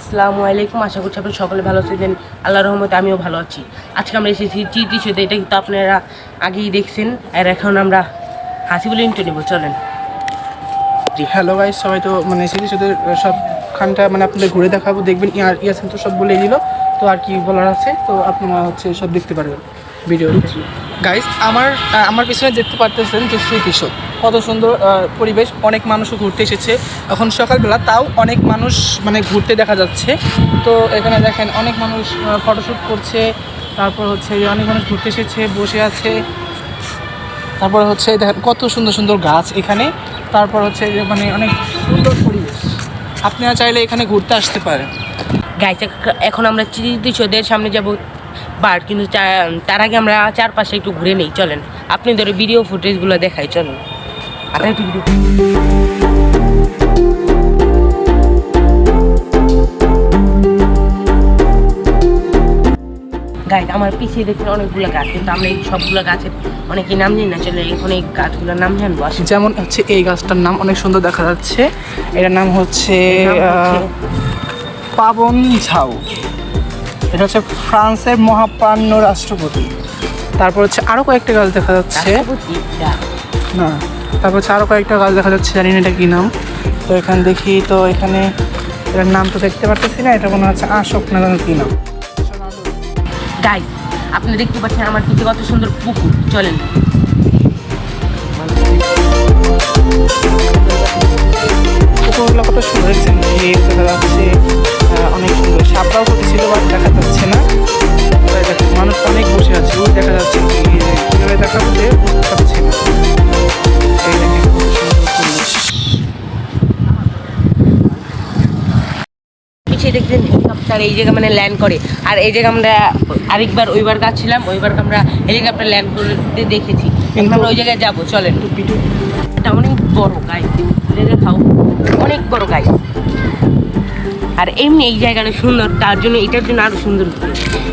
আসসালামু আলাইকুম। আশা করছি আপনি সকলে ভালো আছেন। আল্লাহর রহমতে আমিও ভালো আছি। আজকে আমরা এসেছি চিটিশোতে। এটা কিন্তু আপনারা আগেই দেখছেন, আর এখন আমরা হাসিবুল ইন্টারভিউ নেব। চলেন। হ্যালো গাইস, সবাই তো চিটিশোতে সবখানটা আপনাদের ঘুরে দেখাবো, দেখবেন। ইয়াসিন তো সব বলে দিল, তো আর কি বলার আছে, তো আপনারা সব দেখতে পারবেন ভিডিও। গাইস, আমার পিছনে দেখতে পারতেছেন যে স্মৃতিসৌধ, কত সুন্দর পরিবেশ। অনেক মানুষও ঘুরতে এসেছে এখন সকালবেলা, তাও অনেক মানুষ ঘুরতে দেখা যাচ্ছে। তো এখানে দেখেন অনেক মানুষ ফটোশ্যুট করছে, তারপর অনেক মানুষ ঘুরতে এসেছে, বসে আছে। তারপর দেখেন কত সুন্দর সুন্দর গাছ এখানে। তারপর অনেক সুন্দর পরিবেশ, আপনারা চাইলে এখানে ঘুরতে আসতে পারেন। গাইস, এখন আমরা চিটিশোদের সামনে যাব বার, কিন্তু তার আগে আমরা চারপাশে একটু ঘুরে নেই। চলেন, আপনি ধরে ভিডিও ফুটেজগুলো দেখাই। চলুন। আপনার একটু ভিডিও গাইড, আমার পিছিয়ে দেখছেন অনেকগুলো গাছ, কিন্তু আমরা এই সবগুলো গাছের অনেকই নাম জানি না। চলে এখন এই গাছগুলোর নাম জানবো। যেমন এই গাছটার নাম অনেক সুন্দর দেখা যাচ্ছে, এটার নাম পাবন ঝাউ। এটা ফ্রান্সের মহাপ্রাণ্য রাষ্ট্রপতি। তারপর আরও কয়েকটা গাছ দেখা যাচ্ছে না, তারপর আরও কয়েকটা গাছ দেখা যাচ্ছে, জানি না এটা কী নাম। তো এখানে দেখি, তো এখানে এটার নাম তো দেখতে পারতেছি না, এটা মনে হচ্ছে আশোক না জানো কী নাম। গাইস, আপনি দেখতে পাচ্ছেন আমার পিছে কত সুন্দর পুকুর। চলেন। পুকুরগুলো কত সুন্দর দেখা যাচ্ছে, অনেক সুন্দর। সাপটাও ছিল, বাট দেখা যাচ্ছে না। দেখেন মানুষ অনেক বসে আছে, ওই দেখা যাচ্ছে কীভাবে দেখা বলে বুঝতে পারছি না। এই দেখেন কত সুন্দর পরিবেশ। পিছিয়ে দেখছেন হেলিকপ্টার এই জায়গা ল্যান্ড করে। আর এই জায়গা আমরা আরেকবার ওইবার গাছিলাম, ওইবার আমরা হেলিকপ্টার ল্যান্ড করতে দেখেছি, কিন্তু আমরা ওই জায়গায় যাবো। চলেন। এটা অনেক বড় গাইস, দেখাও, অনেক বড় গাইস। আর এমনি এই জায়গাটা সুন্দর, তার জন্য এটার জন্য আরো সুন্দর।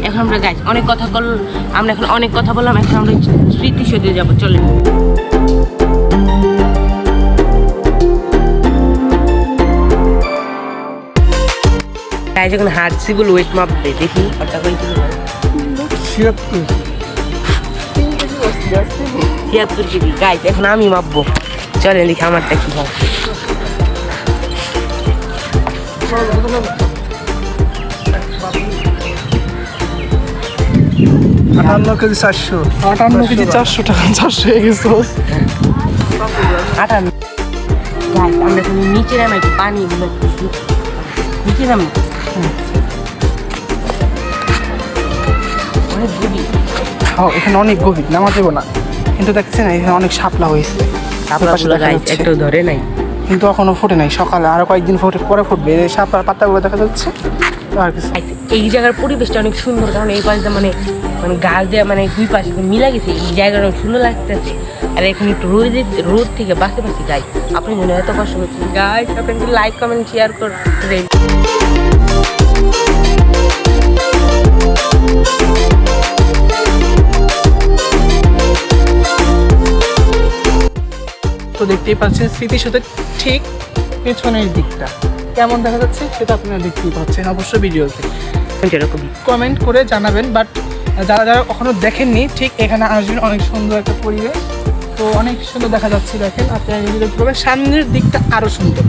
এখন আমরা গাইস অনেক কথা আমরা এখন অনেক কথা বললাম, এখন আমরা স্মৃতিসৌধে যাবো। চলেন। গাইস, এখন হাসিবুল ওয়েট মাপবে, দেখি কত কইছিল। 76 কেজি। গাইস, এখন আমি মাপবো। চলেন দেখি আমারটা কি হয়। 58 কেজি 400 টাকা, 400 হয়ে গেছে। 58। গাইস, আমরা এখন নিচে নামাই, পানি নিচে নামি। অনেক গভীর। এখানে অনেক গভীর, নামা যাবো না, কিন্তু দেখছেন এখানে অনেক শাপলা হয়েছে। একটু ধরে নাই, কিন্তু এখনো ফুটে নাই, সকালে আরো কয়েকদিন পরে ফুটবে। শাপলার পাতাগুলো দেখা যাচ্ছে। আর কিছু এই জায়গার পরিবেশটা অনেক সুন্দর, কারণ এই পাশে গাছ দিয়ে দুই পাশে মিলা গেছে। এই জায়গাটা অনেক সুন্দর লাগতেছে। আর এখন একটু রোদ থেকে বাঁচতে পারছি। গাইস, আপনি জন্য এত কষ্ট করছেন। গাইস, আপনি একটু লাইক কমেন্ট শেয়ার করবেন। তো দেখতেই পাচ্ছেন স্মৃতিসৌধের ঠিক পেছনের দিকটা কেমন দেখা যাচ্ছে, সেটা আপনারা দেখতেই পাচ্ছেন অবশ্যই ভিডিওতে। কমেন্ট করে জানাবেন। বাট যারা যারা কখনো দেখেননি, ঠিক এখানে আসবেন, অনেক সুন্দর একটা পরিবেশ। তো অনেক সুন্দর দেখা যাচ্ছে, দেখেন আপনারা দেখতে পাবেন। সামনের দিকটা আরও সুন্দর,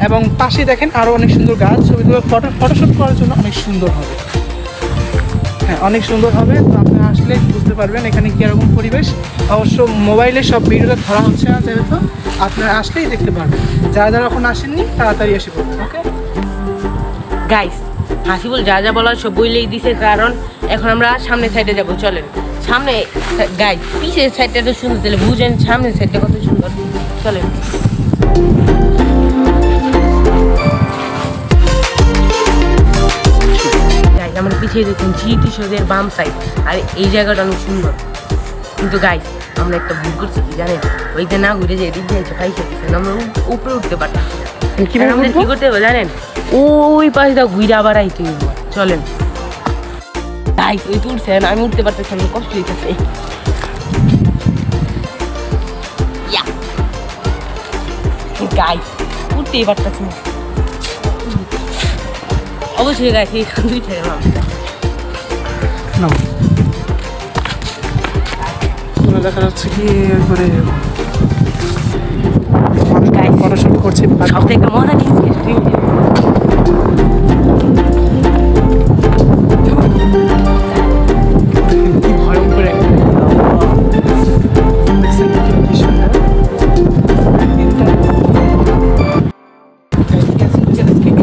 এবং পাশে দেখেন আরও অনেক সুন্দর গাছ। ছবিগুলো ফটোশ্যুট করার জন্য অনেক সুন্দর হবে। হ্যাঁ, অনেক সুন্দর হবে। তো আপনারা আসলে বুঝতে পারবেন এখানে কীরকম পরিবেশ। অবশ্য মোবাইলে সব ভিডিওটা ধরা হচ্ছে না, যেহেতু আপনারা আসলেই দেখতে পারবেন। যারা যারা এখন আসেননি তাড়াতাড়ি এসে পড়বেন। ওকে গাইস, হাসিবুল যা যা বলার সব বইলেই দিছে, কারণ এখন আমরা সামনের সাইডে যাব। চলেন সামনে। গাইস, পিছের সাইডটা তো সুন্দর, তাহলে বুঝেন সামনের সাইডটা কত সুন্দর। চলেন। আমরা পিছিয়ে দেখুন চিটিশোধের বাম সাইড, আর এই জায়গাটা অনেক সুন্দর। কিন্তু গাইস, আমরা একটা ভুল করছি কি জানেন? ওইটা না ঘুরে যে এদিক দিয়ে পাই খেতেছেন, আমরা উপরে উঠতে পারতাম। আমাদের কি করতে হবে জানেন? ওই পাশটা ঘুরে আবার আইতে হবে। চলেন। গাইস, ওই উঠছেন, আমি উঠতে পারতেছি না, কষ্ট হইতেছে। গাইস, উঠতেই পারতেছি না। অবশ্যই গাইস এইখান দুই থেকে নাম নাও তোমরা দেখা যাচ্ছে কি একবারে Guys, ফটোশুট করছে সব থেকে মজা নিচ্ছি কি ভয়ঙ্কর একটা দেখছেন ভিডিও কি সুন্দর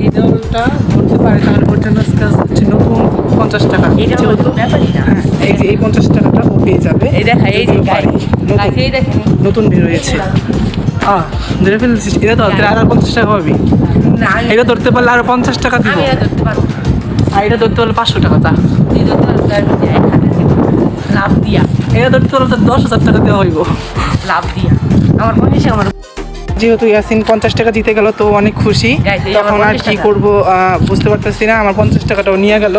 এই দলটা ধরতে পারে তাহলে ওর জন্য কাজ হচ্ছে নতুন 50 টাকা এটা হলো তো ব্যাপারই না হ্যাঁ এই যে এই 50 টাকাটা ও পেয়ে যাবে এই দেখা এই যে যদিও পারে। গাইস এই দেখেন নতুন বের হয়েছে ধরে ফেলছিস এটা তো আর 50 টাকা পাবি না এটা ধরতে পারলে আরো 50 টাকা দিব আমি এটা ধরতে পারবো না। আর এটা ধরতে পারলে 500 টাকা তা তুই ধরতে পারবি না, আমি যাই হাতে দিব। লাভ দিয়া এটা ধরতে পারলে তো 10,000 টাকা দেওয়া হইব লাভ দিয়া আমার মনে হচ্ছে আমার যেহেতু ইয়াসিন 50 টাকা জিতে গেল তো অনেক খুশি Guys, এই তখন আমার আর 50 কি টাকা। করব বুঝতে পারতেছি না আমার 50 টাকাটাও নিয়ে গেল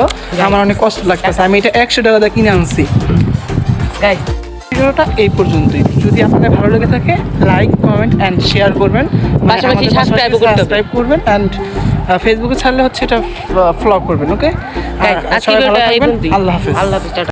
আমার অনেক কষ্ট লাগতেছে আমি এটা 100 টাকা দিয়ে কিনে আনছি গাইস ভিডিওটা এই পর্যন্তই যদি আপনাদের ভালো লেগে থাকে লাইক কমেন্ট অ্যান্ড শেয়ার করবেন পাশাপাশি subscribe ও করতে হবে। সাবস্ক্রাইব করবেন অ্যান্ড ফেসবুকে ছাড়লে হচ্ছে এটা ফলো করবেন ওকে গাইস আজকে ভিডিওটা এই পর্যন্তই আল্লাহ হাফেজ আল্লাহ হাফেজ টাটা।